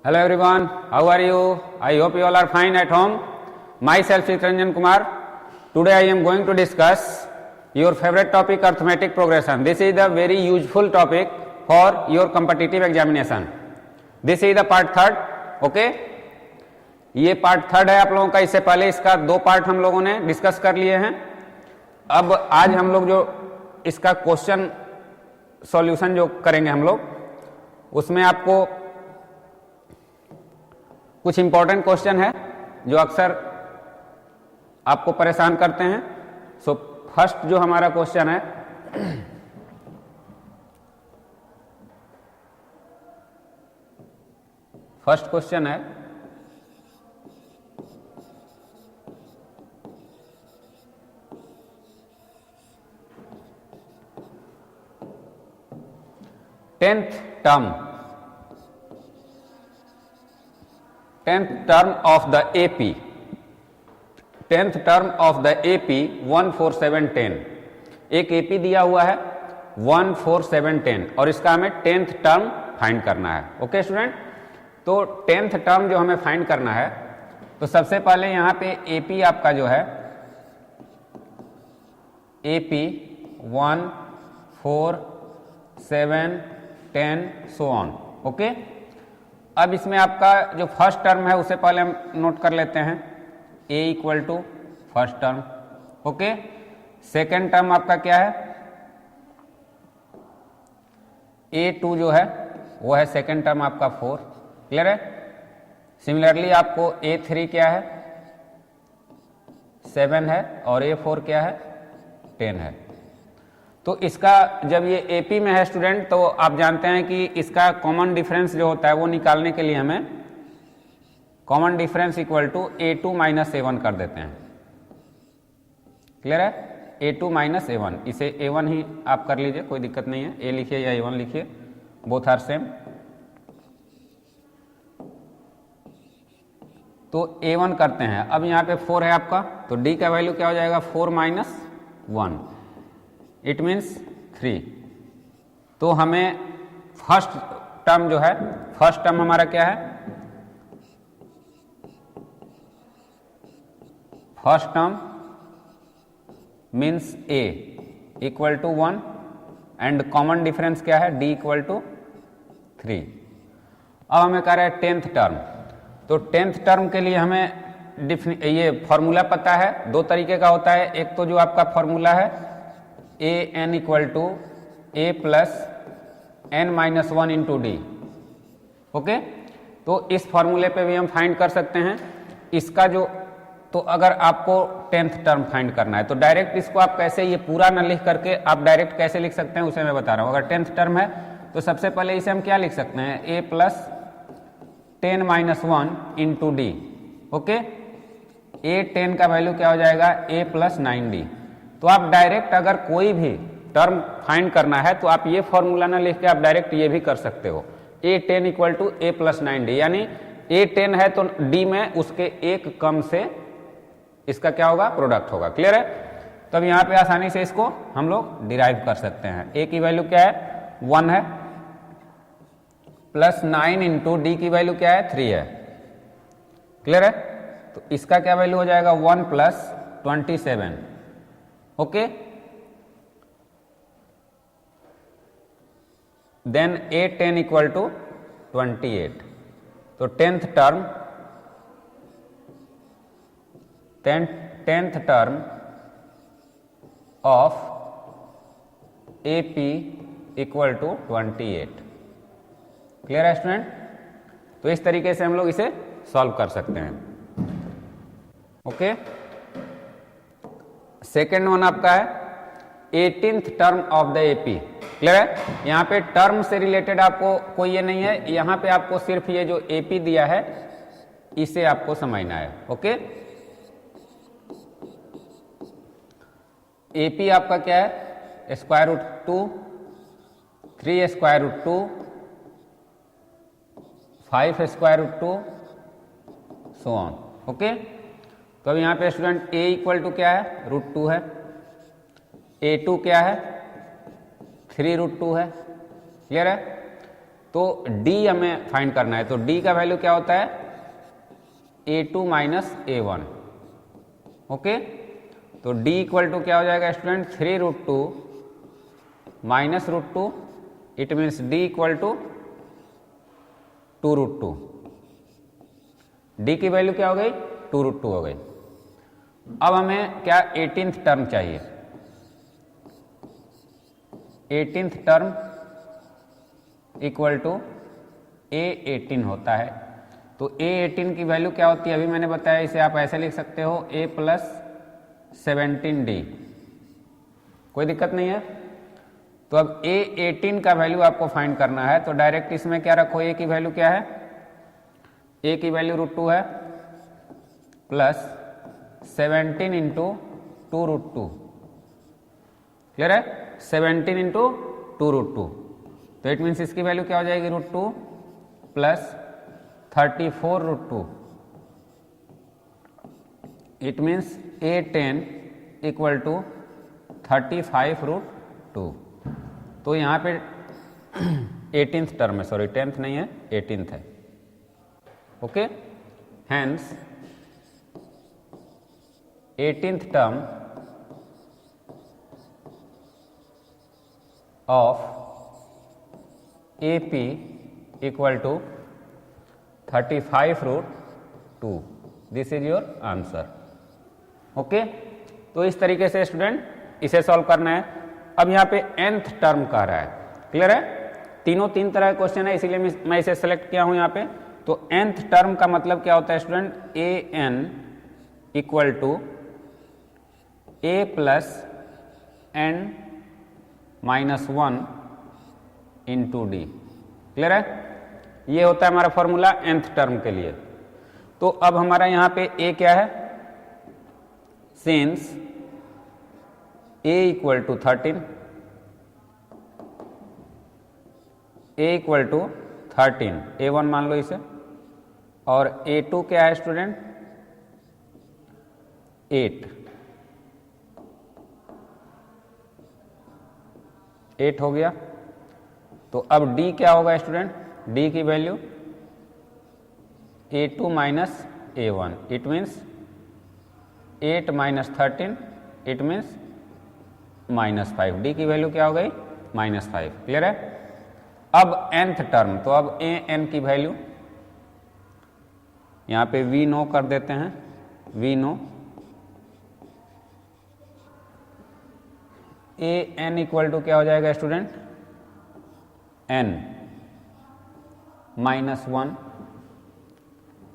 Hello everyone, how are you? I hope you all are fine at home. Myself Chittaranjan Kumar. Today I am going to discuss your favorite topic, arithmetic progression. This is the very useful topic for your competitive examination. This is the part third. Okay? ये part third है आप लोगों का. इससे पहले इसका दो part हम लोगों ने डिस्कस कर लिए हैं. अब आज हम लोग जो इसका क्वेश्चन सॉल्यूशन जो करेंगे हम लोग, उसमें आपको कुछ इंपॉर्टेंट क्वेश्चन है जो अक्सर आपको परेशान करते हैं. सो फर्स्ट जो हमारा क्वेश्चन है, फर्स्ट क्वेश्चन है tenth term of the AP, 10th term of the AP 1 4 7 10. एक AP दिया हुआ है 1 4 7 10 और इसका हमें 10th टर्म फाइंड करना है. ओके स्टूडेंट, तो 10th टर्म जो हमें फाइंड करना है, तो सबसे पहले यहां पे AP आपका जो है AP 1 4 7 10 सो ऑन. ओके, अब इसमें आपका जो फर्स्ट टर्म है उसे पहले हम नोट कर लेते हैं. A equal to first term. Okay, second term आपका क्या है, A2 जो है वो है सेकेंड टर्म आपका 4. क्लियर है. सिमिलरली आपको A3 क्या है 7 है और A4 क्या है 10 है. तो इसका जब ये AP में है स्टूडेंट, तो आप जानते हैं कि इसका कॉमन डिफरेंस जो होता है वो निकालने के लिए हमें common difference equal to A2 minus A1 कर देते हैं. क्लियर है. A2 माइनस A1, इसे A1 ही आप कर लीजिए, कोई दिक्कत नहीं है. A लिखिए या A1 लिखिए, बोथ आर सेम. तो A1 करते हैं. अब यहाँ पे 4 है आपका, तो D का वैल्यू क्या हो जाएगा 4 माइनस 1, इट मीन्स 3. तो हमें फर्स्ट टर्म जो है, फर्स्ट टर्म हमारा क्या है, first term means A equal to 1 and common difference क्या है D इक्वल टू 3. अब हमें कह रहा है 10th टर्म. तो 10th टर्म के लिए हमें ये फॉर्मूला पता है. दो तरीके का होता है. एक तो जो आपका फॉर्मूला है an equal to a plus n minus 1 into D. Okay, तो इस फॉर्मूले पे भी हम फाइंड कर सकते हैं इसका जो. तो अगर आपको 10th टर्म फाइंड करना है तो डायरेक्ट इसको आप कैसे, ये पूरा ना लिख करके आप डायरेक्ट कैसे लिख सकते हैं उसे मैं बता रहा हूं. अगर 10th टर्म है तो सबसे पहले इसे हम क्या लिख सकते हैं, a plus 10 minus 1 into D. Okay, a 10 का वैल्यू क्या हो जाएगा a प्लस 9d. तो आप डायरेक्ट अगर कोई भी टर्म फाइंड करना है तो आप ये फॉर्मूला ना लिख के आप डायरेक्ट ये भी कर सकते हो. A10 equal to a plus 9d, यानी A10 है तो D में उसके एक कम से इसका क्या होगा, प्रोडक्ट होगा. क्लियर है. तो अब यहाँ पे आसानी से इसको हम लोग डिराइव कर सकते हैं. A की वैल्यू क्या है 1 है, प्लस 9 इंटू डी की वैल्यू क्या है 3 है. क्लियर है. तो इसका क्या वैल्यू हो जाएगा 1 plus 27. Okay, then A10 equal to 28. तो 10th term of AP equal to 28. Clear है स्टूडेंट. तो इस तरीके से हम लोग इसे सॉल्व कर सकते हैं. ओके, सेकेंड वन आपका है 18th term of the AP. Clear है. यहाँ पे टर्म से रिलेटेड आपको कोई ये नहीं है, यहाँ पे आपको सिर्फ ये जो AP दिया है इसे आपको समझना है. ओके, AP आपका क्या है square root 2, 3 square root 2, 5 square root 2 so on. Okay, तो अब यहाँ पे स्टूडेंट A इक्वल टू क्या है √2 है, A2 क्या है 3 √2 है. क्लियर है. तो d हमें फाइंड करना है, तो d का वैल्यू क्या होता है a2 माइनस a1। ओके, तो d इक्वल टू क्या हो जाएगा student 3√2 minus √2, it means d equal to 2√2। d की वैल्यू क्या हो गई 2√2 हो गई। अब हमें क्या 18th टर्म चाहिए। 18th term equal to a18 होता है। तो a18 की वैल्यू क्या होती है अभी मैंने बताया, इसे आप ऐसे लिख सकते हो a प्लस 17d, कोई दिक्कत नहीं है। तो अब a18 का वैल्यू आपको फाइंड करना है, तो डायरेक्ट इसमें क्या रखो, a की वैल्यू क्या है, a की वैल्यू √2 है प्लस 17 इंटू 2√2, क्लियर है, 17 इंटू 2√2, तो इट मीन्स इसकी वैल्यू क्या हो जाएगी √2 plus 34√2, it means a10 equal to 35√2। तो यहाँ पे 18th टर्म है, सॉरी 10th नहीं है 18th है। Okay, hence 18th term of AP equal to 35√2, this is your answer. Okay, तो इस तरीके से स्टूडेंट इसे सॉल्व करना है। अब यहाँ पे nth टर्म कह रहा है, क्लियर है, तीनों तीन तरह के क्वेश्चन है इसीलिए मैं इसे सेलेक्ट किया हूं यहाँ पे। तो nth टर्म का मतलब क्या होता है student, an equal to a plus n minus 1 into D, clear है, ये होता है हमारा फॉर्मूला nth टर्म के लिए। तो अब हमारा यहाँ पे a क्या है, since a equal to 13, a equal to 13, a1 मान लो इसे, और a2 क्या है स्टूडेंट 8 हो गया। तो अब d क्या होगा स्टूडेंट, d की value a2 minus a1, it means 8 minus 13, it means -5, d की वैल्यू क्या हो गई -5, क्लियर है। अब nth टर्म, तो अब an की वैल्यू यहाँ पे v नो कर देते हैं, v know, an equal to क्या हो जाएगा student, n minus 1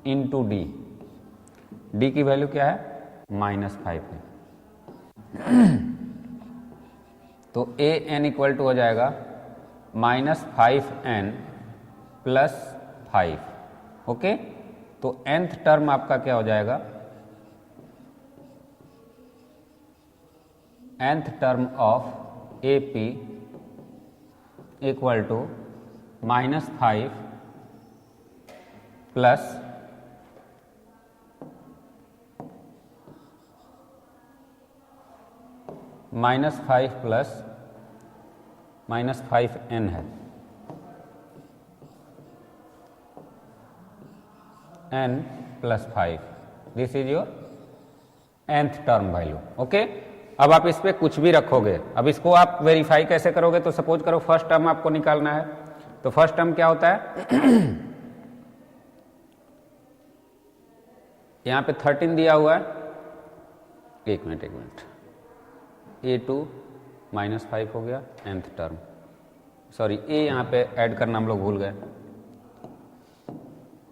into D, D की वैल्यू क्या है -5 है। तो an इक्वल टू हो जाएगा -5n प्लस 5, ओके। तो nth टर्म आपका क्या हो जाएगा, nth term of AP equal to -5 plus -5 plus -5n है, n plus 5, this is your nth term value, okay. अब आप इस पे कुछ भी रखोगे, अब इसको आप वेरीफाई कैसे करोगे, तो सपोज करो फर्स्ट टर्म आपको निकालना है, तो फर्स्ट टर्म क्या होता है यहाँ पे 13 दिया हुआ है, एक मिनट, a2 -5 हो गया nth टर्म, सॉरी a यहाँ पे ऐड करना हम लोग भूल गए,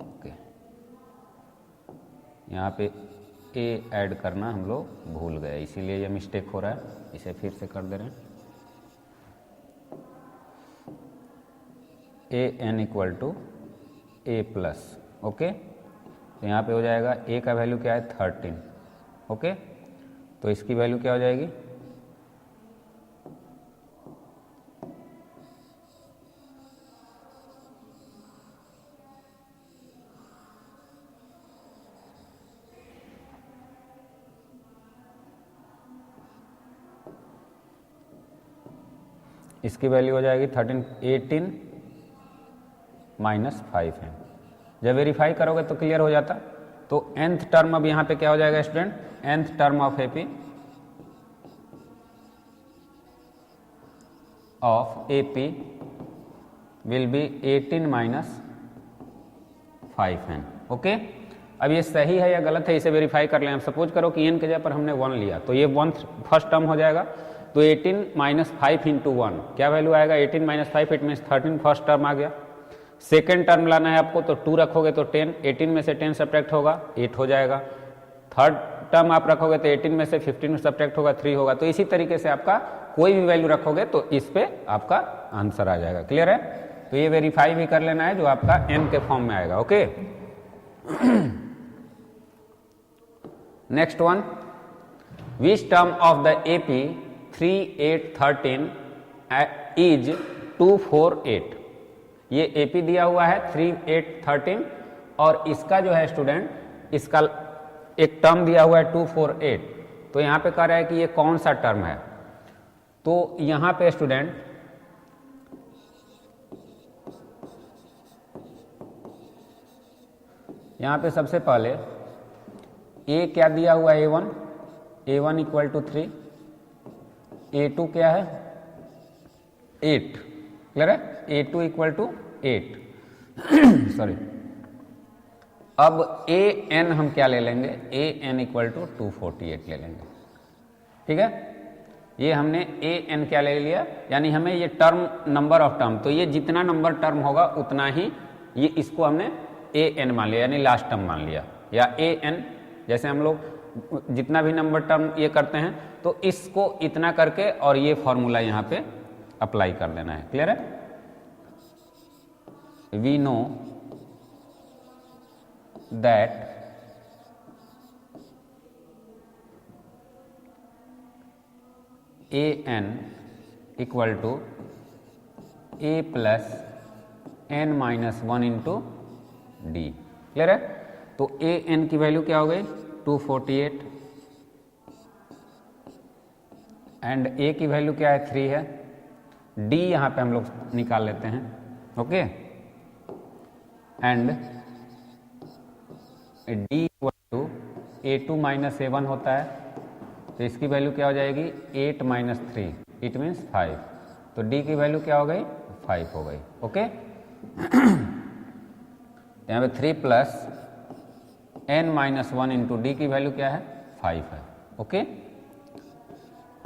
ओके, यहाँ पे a ऐड करना हम लोग भूल गए, इसीलिए ये मिस्टेक हो रहा है, इसे फिर से कर दे रहे हैं। an equal to a plus, okay, तो यहाँ पे हो जाएगा a का वैल्यू क्या है 13, ओके, तो इसकी वैल्यू क्या हो जाएगी इसकी वैल्यू हो जाएगी 18 -5 है। जब वेरीफाई करोगे तो क्लियर हो जाता। तो nth टर्म अब यहाँ पे क्या हो जाएगा student, nth term of AP will be 18 -5 n। Okay, अब ये सही है या गलत है इसे वेरीफाई कर लें। हम सपोज करो कि n के जगह पर हमने 1 लिया तो ये 1 फर्स्ट टर्म हो जाएगा। तो 18 -5 इंटू 1 क्या वैल्यू आएगा, 18 -5 इट मीन्स 13 फर्स्ट टर्म आ गया। सेकेंड टर्म लाना है आपको तो 2 रखोगे तो 10, 18 में से 10 सब्ट्रैक्ट होगा 8 हो जाएगा। थर्ड टर्म आप रखोगे तो 18 में से 15 सब्ट्रैक्ट होगा 3 होगा। तो इसी तरीके से आपका कोई भी वैल्यू रखोगे तो इस पे आपका आंसर आ जाएगा। क्लियर है? तो ये वेरीफाई भी कर लेना है जो आपका n के फॉर्म में आएगा। Okay, next one, which term of the AP 3, 8, 13 is 2, 4, 8। ये AP दिया हुआ है 3, 8, 13 और इसका जो है स्टूडेंट इसका एक टर्म दिया हुआ है 2, 4, 8। तो यहाँ पे कह रहा है कि ये कौन सा टर्म है। तो यहाँ पे स्टूडेंट यहाँ पे सबसे पहले A क्या दिया हुआ है A1, A1 equal to 3, A2 क्या है 8। क्लियर है? A2 equal to 8 sorry. अब AN हम क्या ले लेंगे, AN इक्वल टू 248 ले लेंगे। ठीक है, ये हमने AN क्या ले लिया, यानी हमें ये टर्म नंबर ऑफ टर्म, तो ये जितना नंबर टर्म होगा उतना ही ये इसको हमने AN मान लिया यानी लास्ट टर्म मान लिया। या AN जैसे हम लोग जितना भी नंबर टर्म ये करते हैं तो इसको इतना करके और ये फॉर्मूला यहाँ पे अप्लाई कर देना है। क्लियर है? We know that AN equal to A plus N minus 1 into D। Clear है? तो AN की वैल्यू क्या हो गई 248 एंड A की वैल्यू क्या है 3 है। D यहाँ पे हम लोग निकाल लेते हैं। Okay, and D equal to A2 minus A1 होता है तो इसकी वैल्यू क्या हो जाएगी 8 माइनस 3 इट मीन्स 5। तो D की वैल्यू क्या हो गई 5 हो गई। ओके, यहाँ पे 3 plus N minus 1 into D की वैल्यू क्या है 5 है। ओके,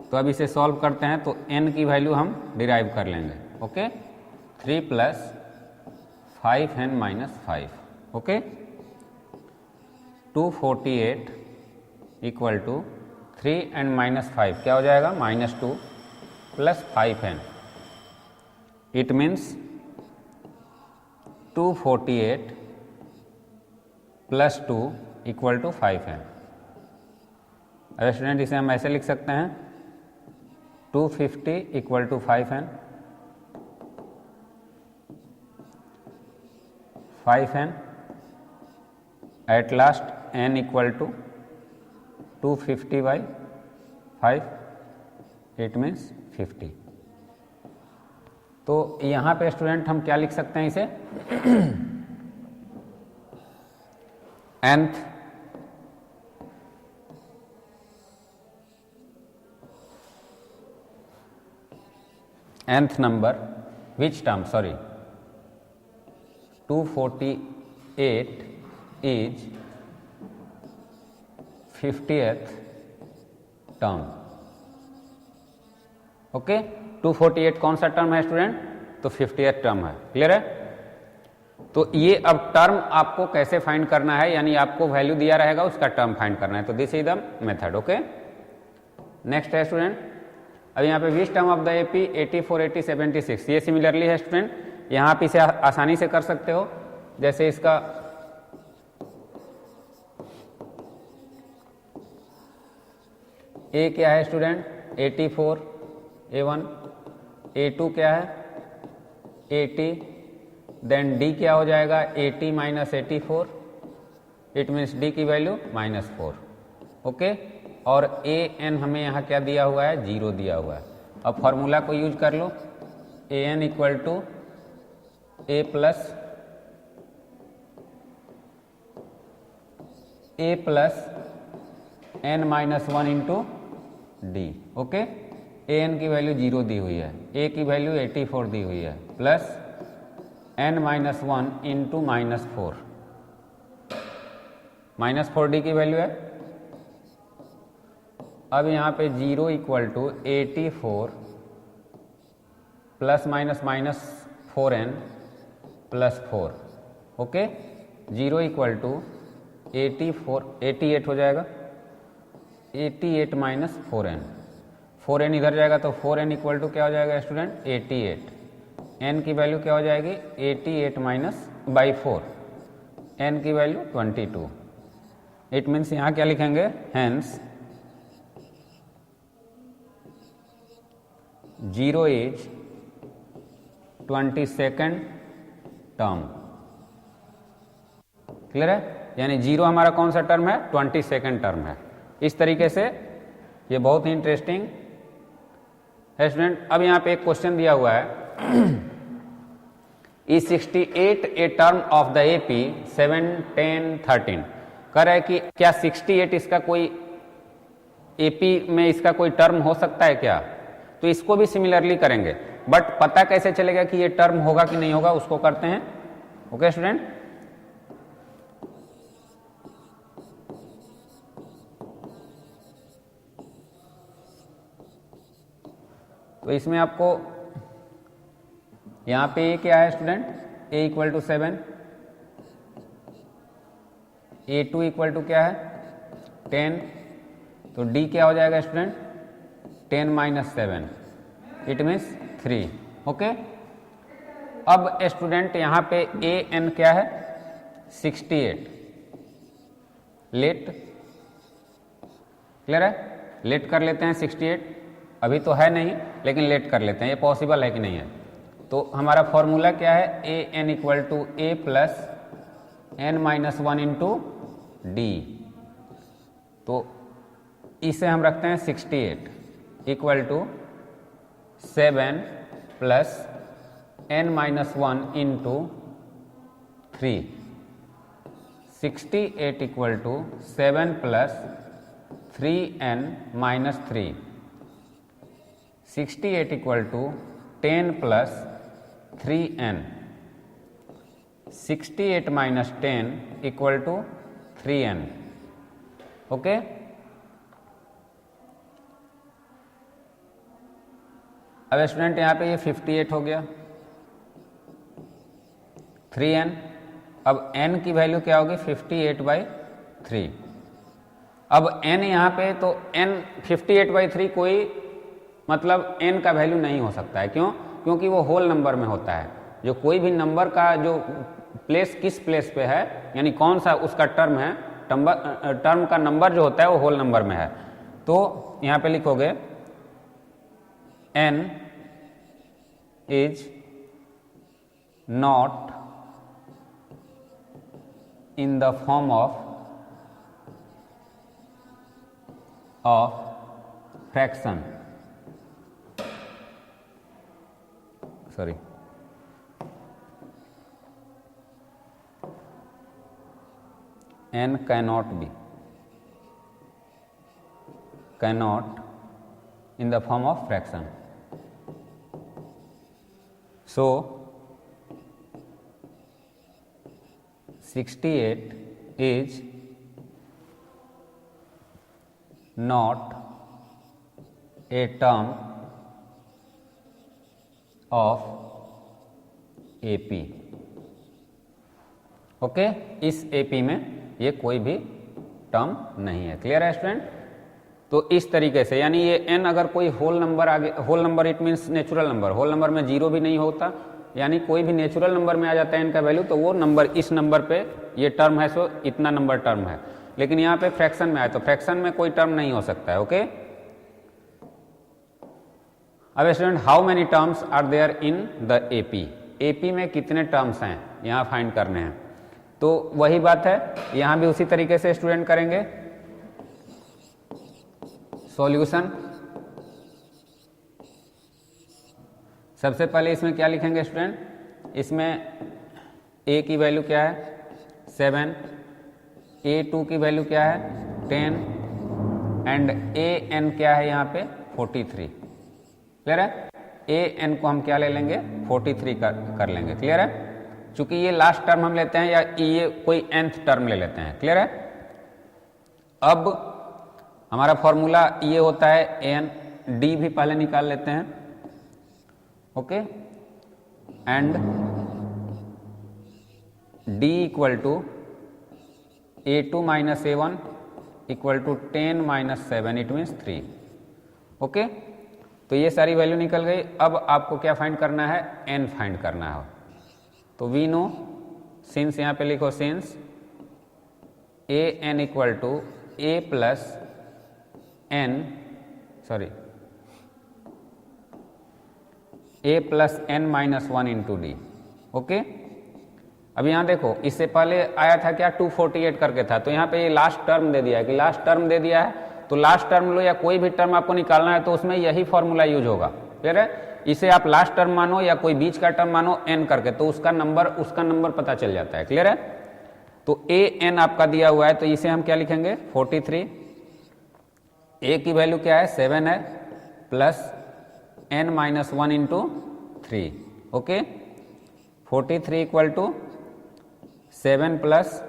तो अब इसे सॉल्व करते हैं तो N की वैल्यू हम डिराइव कर लेंगे। Okay, 3 plus 5N minus 5। Okay, 248 equal to 3N minus 5 क्या हो जाएगा -2 plus 5N it means 248 plus 2 equal to 5N। अब स्टूडेंट इसे हम ऐसे लिख सकते हैं 250 equal to 5N, 5N at last N equal to 250 by 5 it means 50। तो यहाँ पे स्टूडेंट हम क्या लिख सकते हैं इसे nth number which term 248 is 50th term. Okay, 248 कौन सा टर्म है स्टूडेंट, तो 50th टर्म है। क्लियर है? तो ये अब टर्म आपको कैसे फाइंड करना है, यानी आपको वैल्यू दिया रहेगा उसका टर्म फाइंड करना है। तो this is the method. Okay, next है स्टूडेंट, अब यहाँ पे which term of the AP 84, 80, 76 ये सिमिलरली है स्टूडेंट। यहाँ आप इसे आसानी से कर सकते हो। जैसे इसका A क्या है स्टूडेंट 84 A1, A2 क्या है 80, देन D क्या हो जाएगा 80 माइनस 84 इट मीन्स D की वैल्यू -4। ओके, और AN हमें यहाँ क्या दिया हुआ है 0 दिया हुआ है। अब फॉर्मूला को यूज कर लो AN equal to A plus A plus N minus one into D. Okay, A N की वैल्यू 0 दी हुई है, ए की वैल्यू 84 दी हुई है, plus N minus one into -4, -4d की वैल्यू है। अब यहाँ पे 0 equal to 84 plus minus -4n plus 4। Okay, 0 equal to 88 हो जाएगा, 88 माइनस 4n, 4n इधर जाएगा तो 4n इक्वल टू क्या हो जाएगा स्टूडेंट 88, n की वैल्यू क्या हो जाएगी 88 माइनस बाई 4, n की वैल्यू 22। इट मीन्स यहाँ क्या लिखेंगे, hence 0 is 22nd term. Clear है, यानी 0 हमारा कौन सा टर्म है, 22nd टर्म है। इस तरीके से ये बहुत ही इंटरेस्टिंग है स्टूडेंट। अब यहाँ पे एक क्वेश्चन दिया हुआ है, is 68 a term of the AP 7, 10, 13। कह रहा है कि क्या 68 इसका कोई एपी में इसका कोई टर्म हो सकता है क्या। तो इसको भी सिमिलरली करेंगे, बट पता कैसे चलेगा कि ये टर्म होगा कि नहीं होगा, उसको करते हैं। ओके स्टूडेंट, तो इसमें आपको यहां पे ये क्या है student, a equal to 7, a2 equal to क्या है 10, तो d क्या हो जाएगा student 10 minus 7, it means 3। Okay, अब स्टूडेंट यहां पे a n क्या है 68, लेट, क्लियर है, लेट कर लेते हैं 68, अभी तो है नहीं लेकिन लेट कर लेते हैं, ये पॉसिबल है कि नहीं है। तो हमारा फॉर्मूला क्या है, a n equal to a plus N minus 1 into d. तो इसे हम रखते हैं 68 equal to 7 plus N minus 1 into 3। 68 equal to 7 plus 3n minus 3। 68 equal to 10 plus 3n। 68 minus 10 equal to 3n। Okay, अब student यहाँ पे ये 58 हो गया, 3n, अब n की वैल्यू क्या होगी 58/3। अब n यहाँ पे तो n 58/3 कोई मतलब n का वैल्यू नहीं हो सकता है, क्यों, क्योंकि वो होल नंबर में होता है। जो कोई भी नंबर का जो प्लेस किस प्लेस पे है, यानी कौन सा उसका टर्म है, टर्म का नंबर जो होता है वो होल नंबर में है। तो यहाँ पे लिखोगे n is not in the form of fraction, sorry, n cannot in the form of fraction. So 68 is not a term of AP। Okay, इस AP में ये कोई भी टर्म नहीं है। क्लियर है स्टूडेंट। तो इस तरीके से, यानी ये n अगर कोई होल नंबर आगे, whole number it means natural number, whole number में 0 भी नहीं होता, यानी कोई भी नेचुरल नंबर में आ जाता है n का वैल्यू, तो वो नंबर इस नंबर पे ये टर्म है, सो इतना नंबर टर्म है। लेकिन यहाँ पे फ्रैक्शन में आए तो फ्रैक्शन में कोई टर्म नहीं हो सकता है। ओके, अब student how many terms are there in the AP, AP में कितने टर्म्स हैं यहाँ फाइंड करने हैं। तो वही बात है, यहाँ भी उसी तरीके से स्टूडेंट करेंगे सॉल्यूशन। सबसे पहले इसमें क्या लिखेंगे स्टूडेंट, इसमें a की वैल्यू क्या है 7, A2 की वैल्यू क्या है 10 एंड AN क्या है यहाँ पे 43। क्लियर है? AN को हम क्या ले लेंगे 43 कर लेंगे। क्लियर है? चूंकि ये लास्ट टर्म हम लेते हैं या ये कोई nth टर्म ले लेते हैं। क्लियर है? अब हमारा फॉर्मूला ये होता है AN, D भी पहले निकाल लेते हैं। Okay, and D equal to A2 minus A1 equal to 10 minus 7, it means 3। Okay, तो ये सारी वैल्यू निकल गई। अब आपको क्या फाइंड करना है n फाइंड करना है। तो वी नो सिंस, यहाँ पे लिखो since AN equal to A plus N, sorry A plus N minus 1 into D. Okay, अब यहाँ देखो इससे पहले आया था क्या 248 करके था, तो यहाँ पे ये लास्ट टर्म दे दिया है कि लास्ट टर्म दे दिया है तो लास्ट टर्म लो या कोई भी टर्म आपको निकालना है तो उसमें यही फॉर्मूला यूज होगा। क्लियर है? इसे आप लास्ट टर्म मानो या कोई बीच का टर्म मानो n करके, तो उसका नंबर पता चल जाता है। क्लियर है? तो AN आपका दिया हुआ है तो इसे हम क्या लिखेंगे 43। A की वैल्यू क्या है 7 है plus n minus 1 into 3। Okay, 43 equal to 7 plus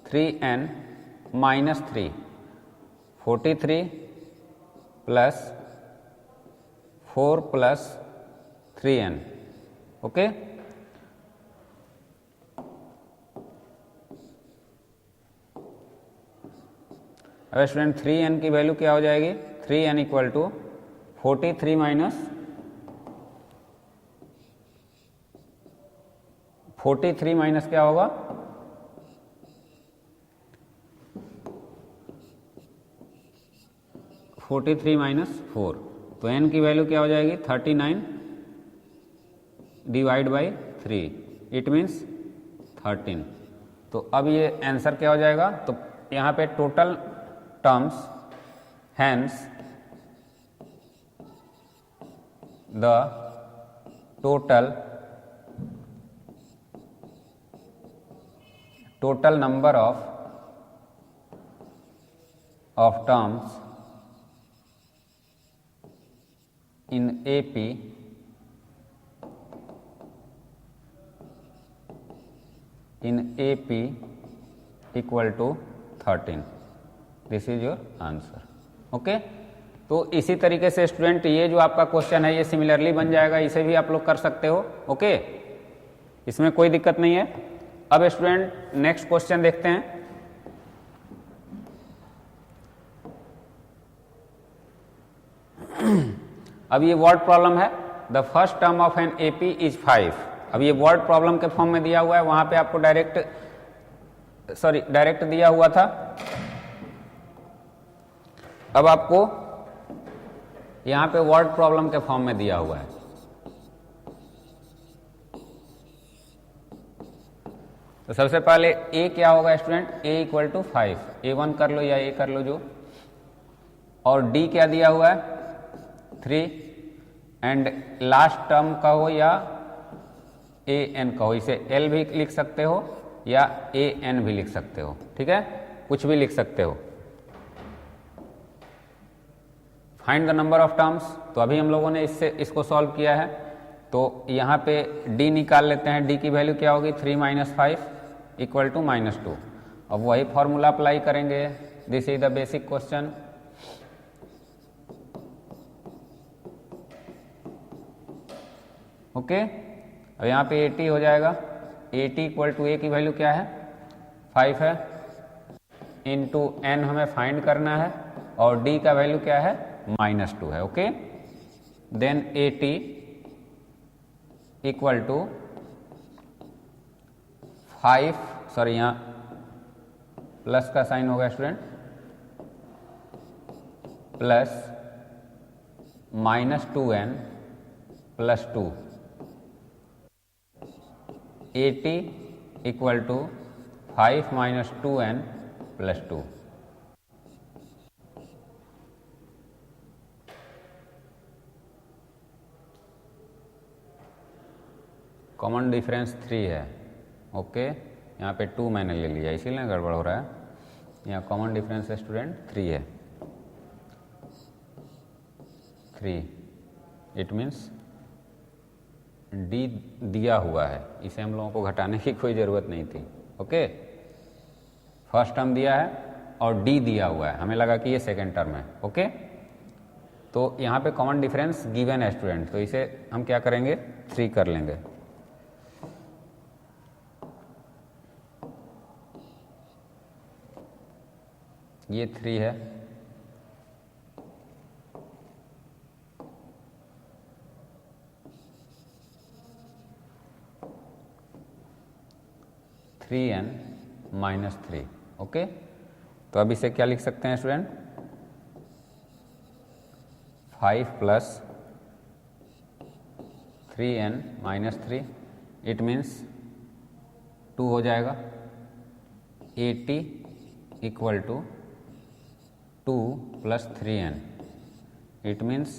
3n minus 3, 43 plus 4 plus 3n। Okay, अब स्टूडेंट 3n की वैल्यू क्या हो जाएगी 3n equal to 43 minus 43 minus क्या होगा 43 माइनस 4, तो n की वैल्यू क्या हो जाएगी 39 डिवाइड बाई 3, इट मीन्स 13। तो अब ये आंसर क्या हो जाएगा, तो यहाँ पे total terms, hence the total number of terms in AP equal to 13। This is your answer. Okay, तो इसी तरीके से स्टूडेंट ये जो आपका क्वेश्चन है ये सिमिलरली बन जाएगा, इसे भी आप लोग कर सकते हो। ओके, इसमें कोई दिक्कत नहीं है। अब स्टूडेंट नेक्स्ट क्वेश्चन देखते हैं। अब ये वर्ड प्रॉब्लम है, the first term of an AP is 5। अब ये वर्ड प्रॉब्लम के फॉर्म में दिया हुआ है, वहां पे आपको डायरेक्ट दिया हुआ था। अब आपको यहां पे वर्ड प्रॉब्लम के फॉर्म में दिया हुआ है। तो सबसे पहले ए क्या होगा student, A equal to 5, A1 कर लो या ए कर लो जो, और डी क्या दिया हुआ है 3, एंड लास्ट टर्म का हो या AN का हो, इसे L भी लिख सकते हो या AN भी लिख सकते हो। ठीक है, कुछ भी लिख सकते हो। Find the number of terms, तो अभी हम लोगों ने इसको सॉल्व किया है, तो यहाँ पे D निकाल लेते हैं। D की वैल्यू क्या होगी 3 माइनस 5 इक्वल टू -2। अब वही फॉर्मूला अप्लाई करेंगे, this is the basic question. Okay, अब यहाँ पे 80 हो जाएगा, 80 इक्वल टू A की वैल्यू क्या है 5 है, इंटू N हमें फाइंड करना है, और D का वैल्यू क्या है -2 है। Okay, then 80 equal to 5, sorry यहाँ प्लस का साइन होगा student, plus -2n plus 2, 80 equal to 5 minus 2n plus 2। Common difference 3 है, ओके। यहाँ पे 2 मैंने ले लिया इसीलिए गड़बड़ हो रहा है। यहाँ कॉमन डिफरेंस स्टूडेंट 3 है, 3, इट मीन्स डी दिया हुआ है, इसे हम लोगों को घटाने की कोई ज़रूरत नहीं थी, ओके। फर्स्ट टर्म दिया है और डी दिया हुआ है, हमें लगा कि ये सेकेंड टर्म है, ओके। तो यहाँ पे कॉमन डिफरेंस गिवन है स्टूडेंट, तो इसे हम क्या करेंगे 3 कर लेंगे। ये 3 है, (3n-3), ओके। तो अब इसे क्या लिख सकते हैं स्टूडेंट, 5 + 3n-3, इट मीन्स 2 हो जाएगा। 80 = 2 + 3n, it means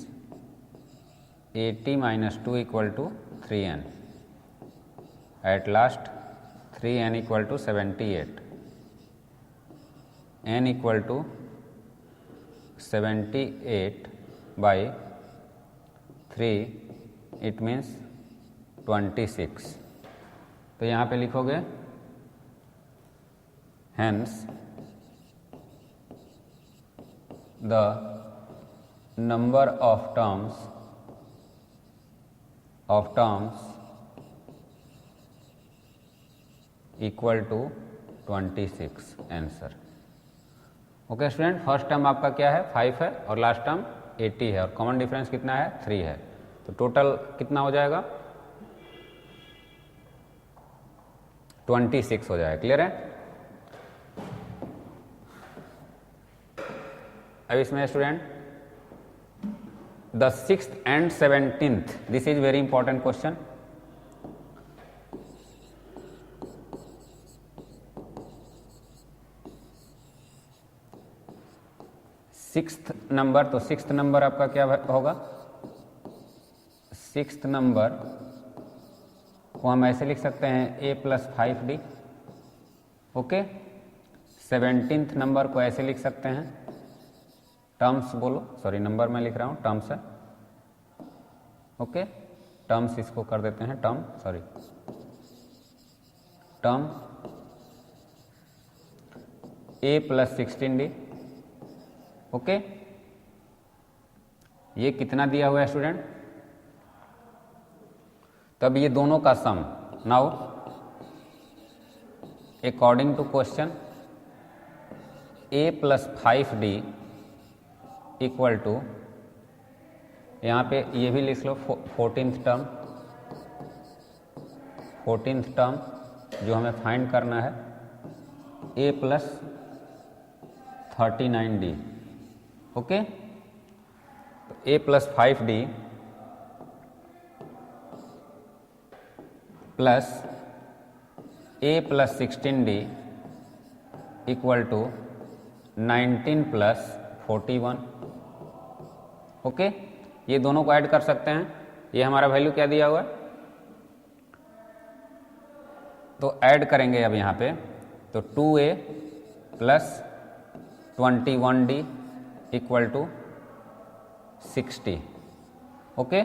80 - 2 = 3n। At last 3n = 78, n = 78 by 3, it means 26। तो यहाँ पे लिखोगे hence the number of terms equal to 26 answer, okay student. First term आपका क्या है 5 है और लास्ट टर्म 80 है और कॉमन डिफरेंस कितना है 3 है, तो टोटल कितना हो जाएगा 26 हो जाएगा। क्लियर है। अब इसमें student the 6th and 17th, this is very important question. Sixth number, तो सिक्स्थ नंबर आपका क्या होगा, सिक्स्थ नंबर को हम ऐसे लिख सकते हैं a + 5d, okay. 17th number को ऐसे लिख सकते हैं, टर्म्स बोलो, सॉरी नंबर मैं लिख रहा हूँ, टर्म्स है, ओके। टर्म्स इसको कर देते हैं term, sorry term a + 16d, okay. ये कितना दिया हुआ है स्टूडेंट, तब ये दोनों का sum, now according to question a + 5d equal to, यहाँ पे ये भी लिख लो 14th टर्म, 14th टर्म जो हमें फाइंड करना है a + 39d, ओके। तो a + 5d plus a + 16d equal to 19 + 41, okay. ये दोनों को ऐड कर सकते हैं, ये हमारा वैल्यू क्या दिया हुआ है, तो ऐड करेंगे अब यहाँ पे, तो 2a + 21d equal to 60, okay.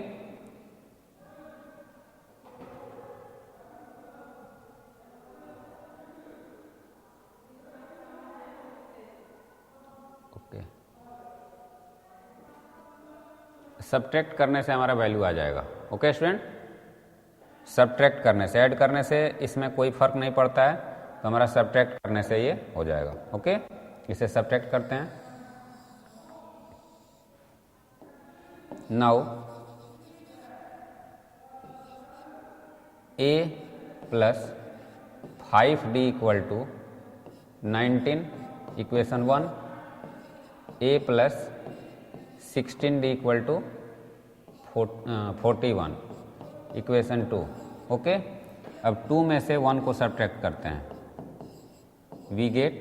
Okay, subtract करने से हमारा वैल्यू आ जाएगा, ओके स्टूडेंट। सब्ट्रैक्ट करने से, ऐड करने से इसमें कोई फर्क नहीं पड़ता है, तो हमारा सब्ट्रैक्ट करने से ये हो जाएगा, ओके। इसे सब्ट्रैक्ट करते हैं। Now a + 5d equal to 19, equation 1, a + 16d equal to 41, equation 2, okay. अब 2 में से 1 को सब्ट्रैक्ट करते हैं, वी गेट,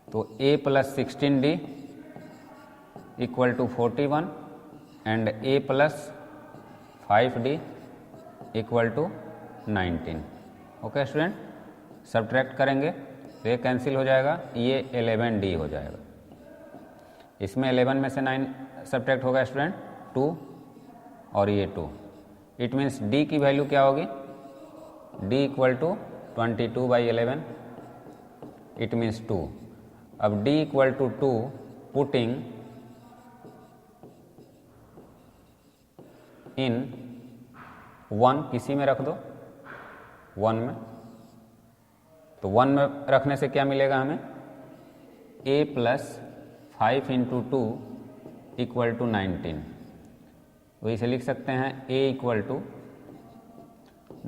तो a + 16d equal to 41 and a + 5d equal to 19। Okay student, subtract करेंगे तो ये कैंसिल हो जाएगा, ये 11d हो जाएगा। इसमें 11 में से 9 सब्ट्रैक्ट होगा स्टूडेंट 2 और ये 2। इट मीन्स d की वैल्यू क्या होगी, d equal to 22/11, it means 2। अब d equal to 2 putting in 1, किसी में रख दो 1 में, तो 1 में रखने से क्या मिलेगा हमें, a plus 5 into 2 equal to 19। तो इसे लिख सकते हैं a equal to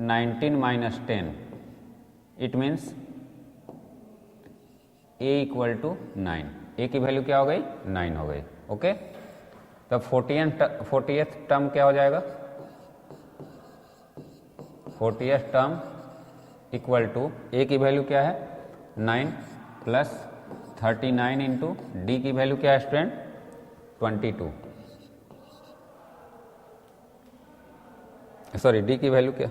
19 minus 10, it means a equal to 9। a की वैल्यू क्या हो गई, 9 हो गई। ओके, तब 40th टर्म क्या हो जाएगा, 40th term equal to a की वैल्यू क्या है 9 प्लस 39 इंटू डी की वैल्यू क्या है स्टूडेंट 22, सॉरी डी की वैल्यू क्या,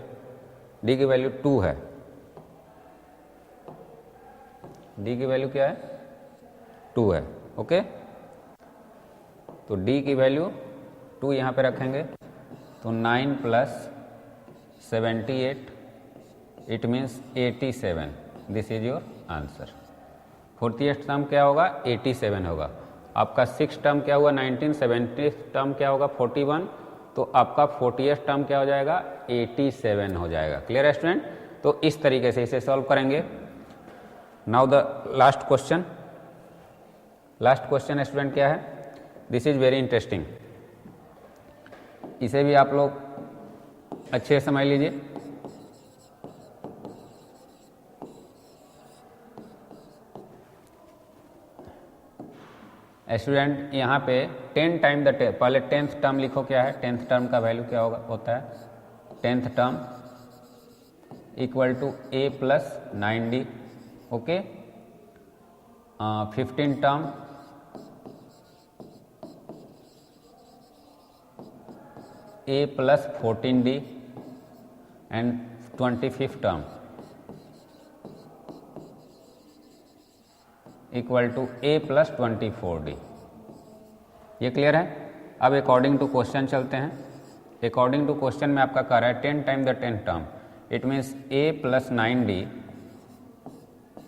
डी की वैल्यू 2 है, डी की वैल्यू क्या है 2 है। ओके, तो d की वैल्यू 2 यहाँ पे रखेंगे तो 9 plus 78, it means 87। This is your answer. 40th term क्या होगा 87 होगा। आपका 6th टर्म क्या हुआ 19, 70th टर्म क्या होगा 41, तो आपका 40th टर्म क्या हो जाएगा 87 हो जाएगा। क्लियर है स्टूडेंट? तो इस तरीके से इसे सॉल्व करेंगे। Now the last question. Last question student क्या है, दिस इज वेरी इंटरेस्टिंग, इसे भी आप लोग अच्छे से समझ लीजिए। स्टूडेंट यहाँ पे 10 टाइम द पहले 10th टर्म लिखो क्या है, 10th टर्म का वैल्यू क्या होगा होता है 10th term equal to a plus 9d। Okay, 15 term a plus 14d and 25th term equal to a plus 24d। ये क्लियर है? अब अकॉर्डिंग टू क्वेश्चन चलते हैं। अकॉर्डिंग टू क्वेश्चन में आपका कह रहा है 10 time the 10th term, it means a plus 9d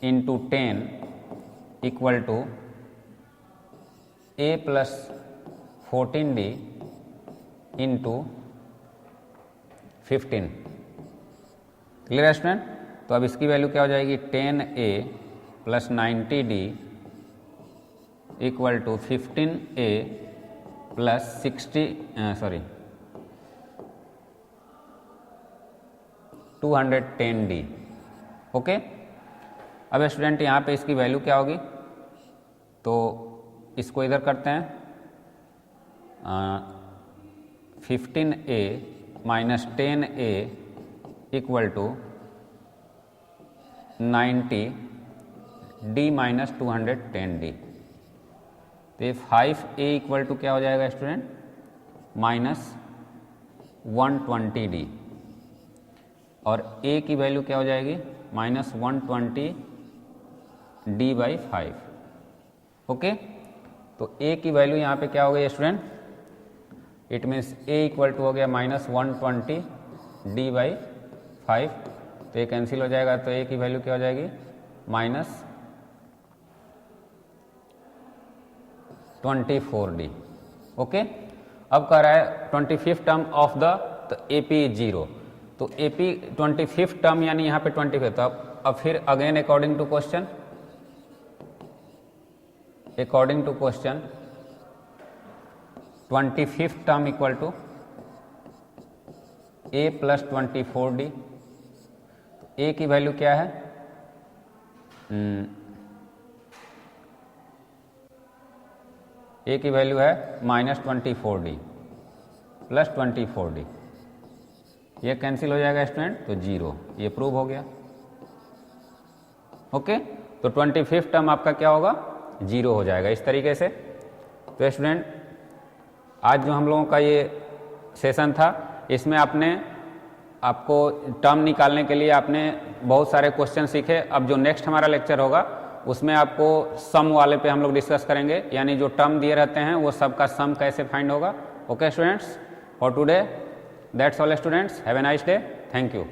into 10 equal to a plus 14d into 15। Clear है स्टूडेंट? तो अब इसकी वैल्यू क्या हो जाएगी 10a plus 90d equal to 15a plus 210d। Okay, अब स्टूडेंट यहाँ पे इसकी वैल्यू क्या होगी, तो इसको इधर करते हैं 15a minus 10a equal to 90d minus 210d। तो ये 5a इक्वल टू क्या हो जाएगा स्टूडेंट माइनस 120d, और a की वैल्यू क्या हो जाएगी माइनस 120d/5। ओके, तो a की वैल्यू यहाँ पे क्या हो गई student, it means a equal to हो गया माइनस 120d/5। तो ये कैंसिल हो जाएगा, तो a की वैल्यू क्या हो जाएगी माइनस 24d। ओके, अब कह रहा है 25th टर्म ऑफ द, तो AP 0, तो AP 25th टर्म यानी यहाँ पे 25th। अब फिर again according to question, according to question 25th term equal to a plus 24d। a की वैल्यू क्या है a की वैल्यू है माइनस 24d प्लस 24d। ये कैंसिल हो जाएगा स्टूडेंट, तो 0, ये प्रूव हो गया। ओके, तो 25th टर्म आपका क्या होगा 0 हो जाएगा इस तरीके से। तो स्टूडेंट आज जो हम लोगों का ये सेशन था इसमें आपको टर्म निकालने के लिए आपने बहुत सारे क्वेश्चन सीखे। अब जो नेक्स्ट हमारा लेक्चर होगा उसमें आपको सम वाले पे हम लोग डिस्कस करेंगे, यानी जो टर्म दिए रहते हैं वो सब का सम कैसे फाइंड होगा। Okay students, for today that's all students, have a nice day, thank you.